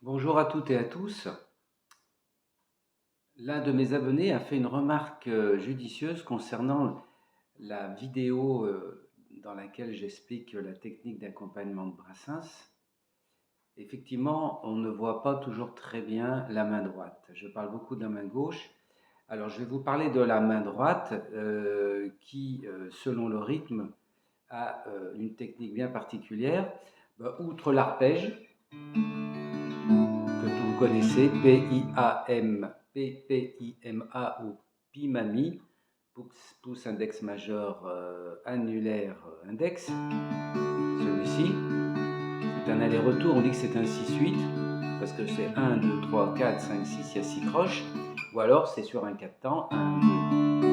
Bonjour à toutes et à tous. L'un de mes abonnés a fait une remarque judicieuse concernant la vidéo dans laquelle j'explique la technique d'accompagnement de Brassens. Effectivement, on ne voit pas toujours très bien la main droite. Je parle beaucoup de la main gauche. Alors, je vais vous parler de la main droite qui, selon le rythme, a une technique bien particulière. Outre l'arpège, que vous connaissez, P-I-A-M-P-P-I-M-A ou Pimami, pouce index majeur annulaire index. Celui-ci, c'est un aller-retour, on dit que c'est un 6-8, parce que c'est 1, 2, 3, 4, 5, 6, il y a 6 croches, ou alors c'est sur un 4 temps, 1, 2.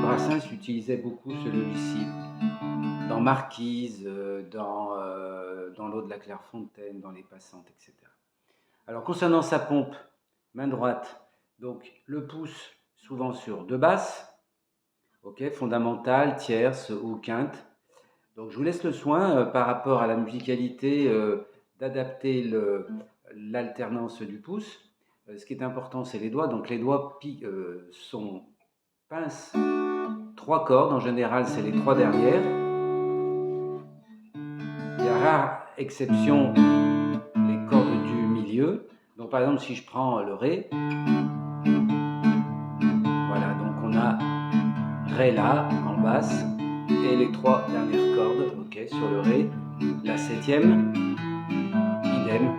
Brassens utilisait beaucoup celui-ci dans Marquise, dans l'eau de la Clairefontaine, dans les passantes, etc. Alors concernant sa pompe, main droite, donc le pouce souvent sur deux basses, ok, fondamentale, tierce ou quinte. Donc je vous laisse le soin par rapport à la musicalité d'adapter l'alternance du pouce. Ce qui est important, c'est les doigts. Donc les doigts sont pince 3 cordes. En général, c'est les 3 dernières. Il y a rare exception les cordes du milieu. Donc par exemple, si je prends le Ré, voilà, donc on a Ré là en basse et les 3 dernières cordes, ok, sur le Ré. La 7e, idem.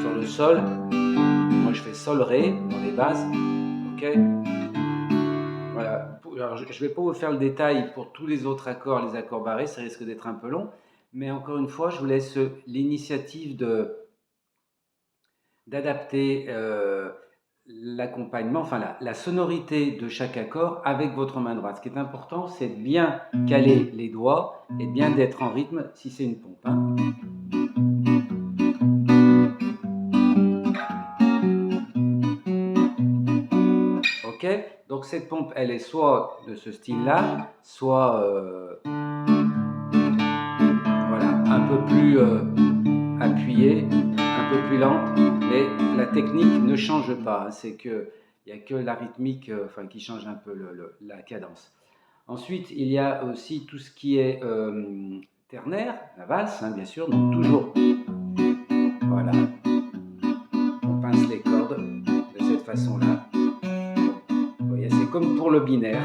Sur le Sol, moi je fais Sol Ré dans les basses, ok. Voilà. Alors, je ne vais pas vous faire le détail pour tous les autres accords, les accords barrés, ça risque d'être un peu long. Mais encore une fois, je vous laisse l'initiative d'adapter l'accompagnement, enfin la sonorité de chaque accord avec votre main droite. Ce qui est important, c'est de bien caler les doigts et bien d'être en rythme si c'est une pompe. Hein. Ok, donc cette pompe, elle est soit de ce style-là, soit voilà, un peu plus appuyée, un peu plus lente, mais la technique ne change pas. Hein, c'est que il n'y a que la rythmique enfin, qui change un peu la cadence. Ensuite, il y a aussi tout ce qui est ternaire, la valse, hein, bien sûr, donc toujours, voilà, on pince les cordes de cette façon-là. Vous voyez, c'est comme pour le binaire,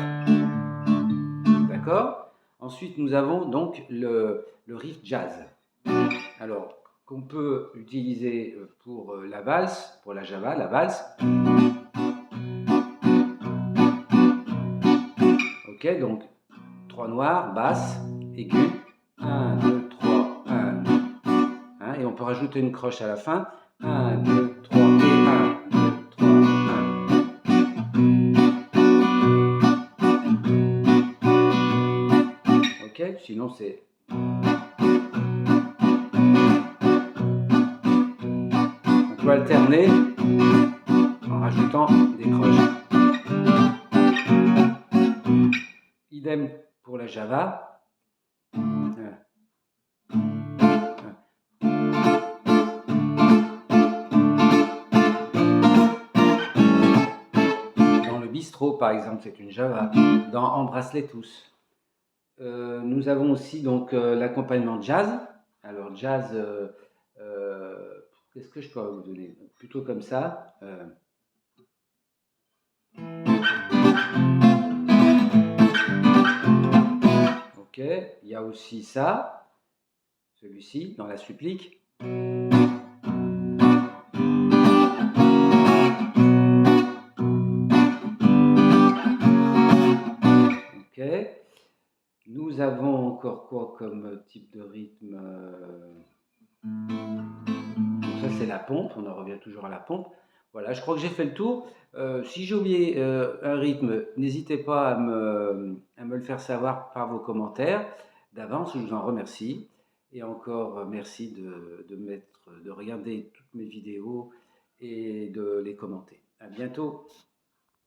d'accord? Ensuite, nous avons donc le riff jazz. Alors, qu'on peut utiliser pour la valse, pour la java, la valse. Ok, donc 3 noirs, basse, aiguë, 1, 2, 3, 1, 2. Hein, et on peut rajouter une croche à la fin. 1, 2, 3 et 1, 2, 3, 1. Ok, sinon c'est... On peut alterner en rajoutant des croches. Idem pour la java. Dans le bistrot, par exemple, c'est une java. Dans Embrasse-les tous. Nous avons aussi donc l'accompagnement jazz. Alors jazz, qu'est-ce que je peux vous donner? Plutôt comme ça. Ok, il y a aussi ça, celui-ci, dans la supplique. Ok. Nous avons encore quoi comme type de rythme? Donc ça c'est la pompe, on en revient toujours à la pompe. Voilà, je crois que j'ai fait le tour. Si j'ai oublié un rythme, n'hésitez pas à me le faire savoir par vos commentaires. D'avance, je vous en remercie. Et encore merci de regarder toutes mes vidéos et de les commenter. À bientôt.